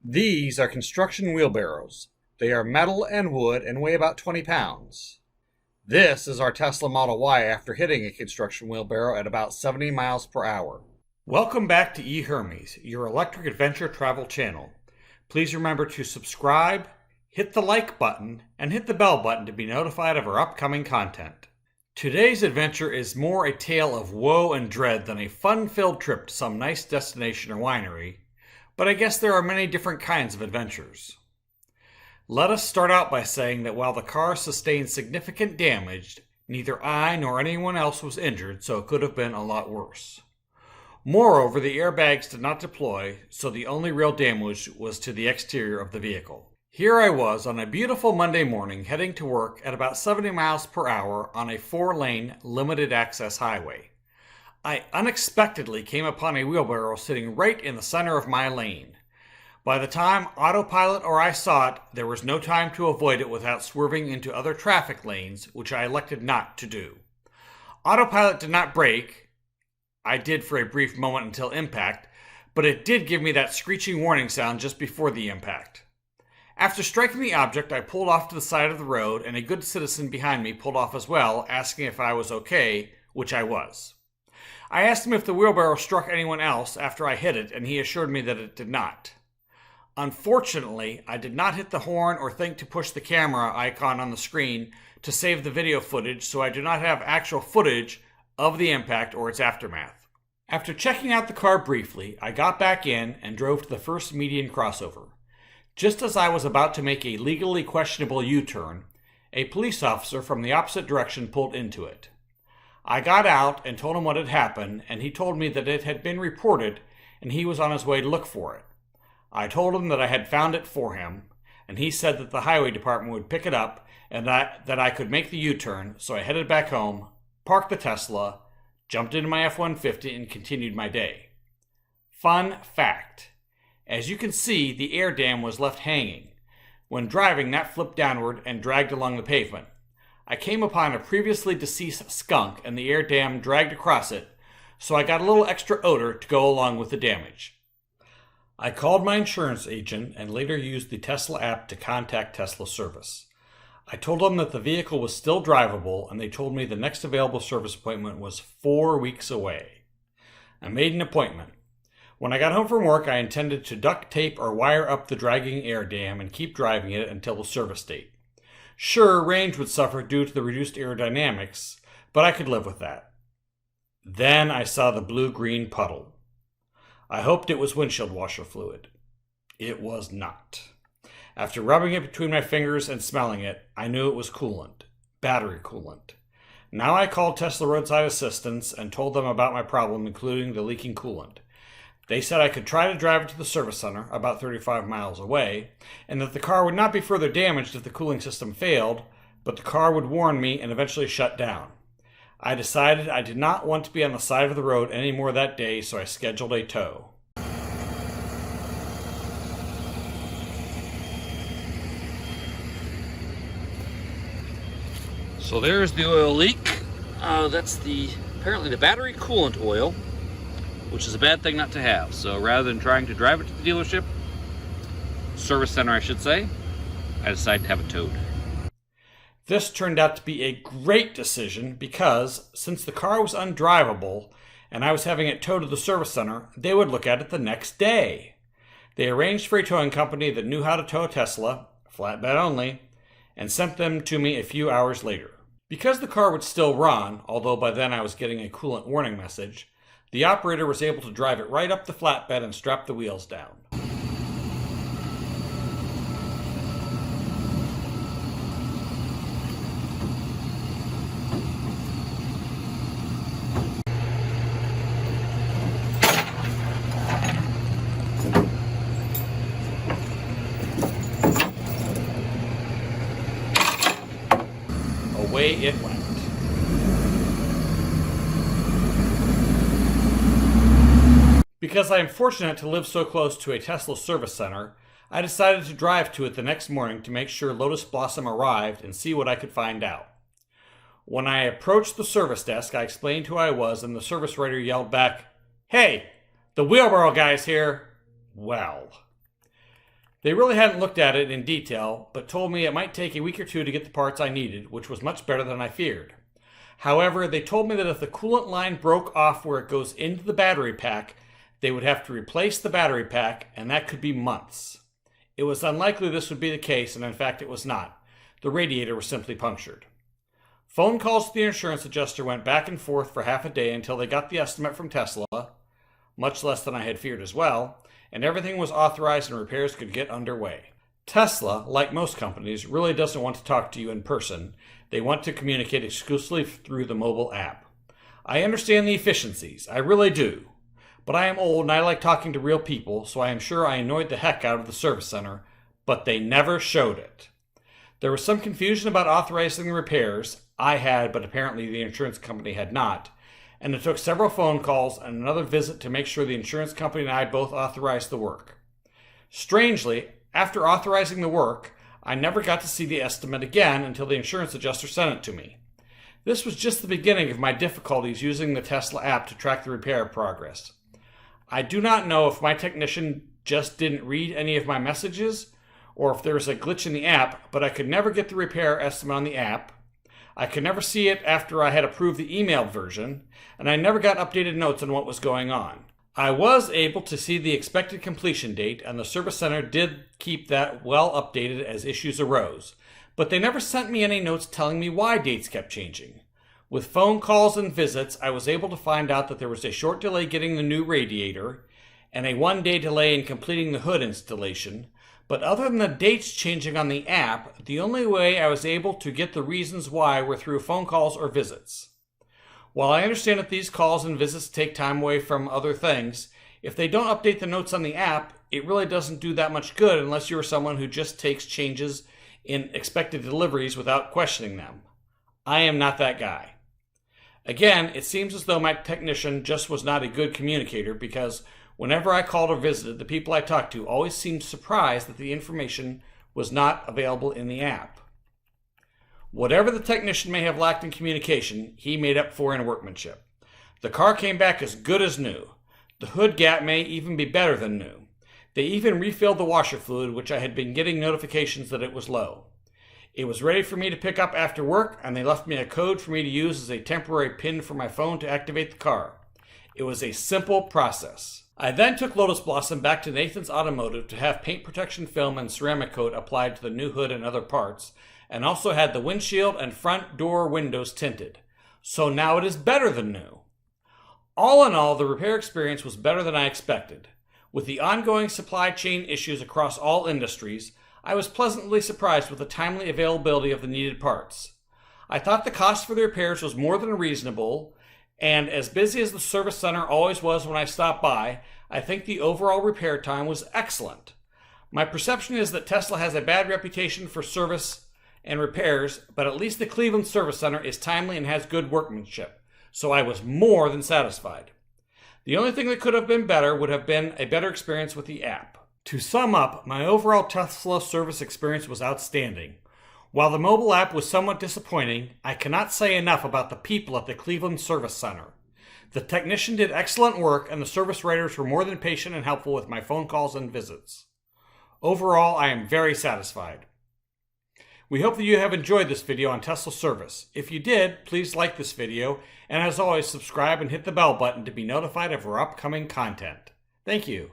These are construction wheelbarrows. They are metal and wood and weigh about 20 pounds. This is our Tesla Model Y after hitting a construction wheelbarrow at about 70 miles per hour. Welcome back to E-Hermes, your electric adventure travel channel. Please remember to subscribe, hit the like button, and hit the bell button to be notified of our upcoming content. Today's adventure is more a tale of woe and dread than a fun-filled trip to some nice destination or winery, but I guess there are many different kinds of adventures. Let us start out by saying that while the car sustained significant damage, neither I nor anyone else was injured, so it could have been a lot worse. Moreover, the airbags did not deploy, so the only real damage was to the exterior of the vehicle. Here I was on a beautiful Monday morning heading to work at about 70 miles per hour on a 4-lane limited access highway. I unexpectedly came upon a wheelbarrow sitting right in the center of my lane. By the time autopilot or I saw it, there was no time to avoid it without swerving into other traffic lanes, which I elected not to do. Autopilot did not brake. I did for a brief moment until impact, but it did give me that screeching warning sound just before the impact. After striking the object, I pulled off to the side of the road, and a good citizen behind me pulled off as well, asking if I was okay, which I was. I asked him if the wheelbarrow struck anyone else after I hit it, and he assured me that it did not. Unfortunately, I did not hit the horn or think to push the camera icon on the screen to save the video footage, so I do not have actual footage of the impact or its aftermath. After checking out the car briefly, I got back in and drove to the first median crossover. Just as I was about to make a legally questionable U-turn, a police officer from the opposite direction pulled into it. I got out and told him what had happened, and he told me that it had been reported and he was on his way to look for it. I told him that I had found it for him, and he said that the highway department would pick it up and that I could make the U-turn, so I headed back home, parked the Tesla, jumped into my F-150, and continued my day. Fun fact. As you can see, the air dam was left hanging. When driving, that flipped downward and dragged along the pavement. I came upon a previously deceased skunk and the air dam dragged across it, so I got a little extra odor to go along with the damage. I called my insurance agent and later used the Tesla app to contact Tesla service. I told them that the vehicle was still drivable, and they told me the next available service appointment was 4 weeks away. I made an appointment. When I got home from work, I intended to duct tape or wire up the dragging air dam and keep driving it until the service date. Sure, range would suffer due to the reduced aerodynamics, but I could live with that. Then I saw the blue-green puddle. I hoped it was windshield washer fluid. It was not. After rubbing it between my fingers and smelling it, I knew it was coolant, battery coolant. Now I called Tesla Roadside Assistance and told them about my problem, including the leaking coolant. They said I could try to drive it to the service center, about 35 miles away, and that the car would not be further damaged if the cooling system failed, but the car would warn me and eventually shut down. I decided I did not want to be on the side of the road anymore that day, so I scheduled a tow. So there's the oil leak. That's apparently the battery coolant oil, which is a bad thing not to have. So rather than trying to drive it to the dealership, service center I should say, I decided to have it towed. This turned out to be a great decision because since the car was undrivable and I was having it towed to the service center, they would look at it the next day. They arranged for a towing company that knew how to tow a Tesla, flatbed only, and sent them to me a few hours later. Because the car would still run, although by then I was getting a coolant warning message, the operator was able to drive it right up the flatbed and strap the wheels down. Away it went. Because I am fortunate to live so close to a Tesla service center, I decided to drive to it the next morning to make sure Lotus Blossom arrived and see what I could find out. When I approached the service desk, I explained who I was, and the service writer yelled back, "Hey, the wheelbarrow guy's here." Well, They really hadn't looked at it in detail, but told me it might take a week or two to get the parts I needed, which was much better than I feared. However, they told me that if the coolant line broke off where it goes into the battery pack, they would have to replace the battery pack, and that could be months. It was unlikely this would be the case, and in fact it was not. The radiator was simply punctured. Phone calls to the insurance adjuster went back and forth for half a day until they got the estimate from Tesla, much less than I had feared as well, and everything was authorized and repairs could get underway. Tesla, like most companies, really doesn't want to talk to you in person. They want to communicate exclusively through the mobile app. I understand the efficiencies, I really do. But I am old and I like talking to real people, so I am sure I annoyed the heck out of the service center, but they never showed it. There was some confusion about authorizing the repairs. I had, but apparently the insurance company had not. And it took several phone calls and another visit to make sure the insurance company and I both authorized the work. Strangely, after authorizing the work, I never got to see the estimate again until the insurance adjuster sent it to me. This was just the beginning of my difficulties using the Tesla app to track the repair progress. I do not know if my technician just didn't read any of my messages or if there was a glitch in the app, but I could never get the repair estimate on the app. I could never see it after I had approved the emailed version, and I never got updated notes on what was going on. I was able to see the expected completion date, and the service center did keep that well updated as issues arose, but they never sent me any notes telling me why dates kept changing. With phone calls and visits, I was able to find out that there was a short delay getting the new radiator, and a 1-day delay in completing the hood installation, but other than the dates changing on the app, the only way I was able to get the reasons why were through phone calls or visits. While I understand that these calls and visits take time away from other things, if they don't update the notes on the app, it really doesn't do that much good unless you're someone who just takes changes in expected deliveries without questioning them. I am not that guy. Again, it seems as though my technician just was not a good communicator because whenever I called or visited, the people I talked to always seemed surprised that the information was not available in the app. Whatever the technician may have lacked in communication, he made up for in workmanship. The car came back as good as new. The hood gap may even be better than new. They even refilled the washer fluid, which I had been getting notifications that it was low. It was ready for me to pick up after work, and they left me a code for me to use as a temporary pin for my phone to activate the car. It was a simple process. I then took Lotus Blossom back to Nathan's Automotive to have paint protection film and ceramic coat applied to the new hood and other parts, and also had the windshield and front door windows tinted. So now it is better than new. All in all, the repair experience was better than I expected. With the ongoing supply chain issues across all industries, I was pleasantly surprised with the timely availability of the needed parts. I thought the cost for the repairs was more than reasonable, and as busy as the service center always was when I stopped by, I think the overall repair time was excellent. My perception is that Tesla has a bad reputation for service and repairs, but at least the Cleveland Service Center is timely and has good workmanship, so I was more than satisfied. The only thing that could have been better would have been a better experience with the app. To sum up, my overall Tesla service experience was outstanding. While the mobile app was somewhat disappointing, I cannot say enough about the people at the Cleveland Service Center. The technician did excellent work, and the service writers were more than patient and helpful with my phone calls and visits. Overall, I am very satisfied. We hope that you have enjoyed this video on Tesla service. If you did, please like this video, and as always, subscribe and hit the bell button to be notified of our upcoming content. Thank you.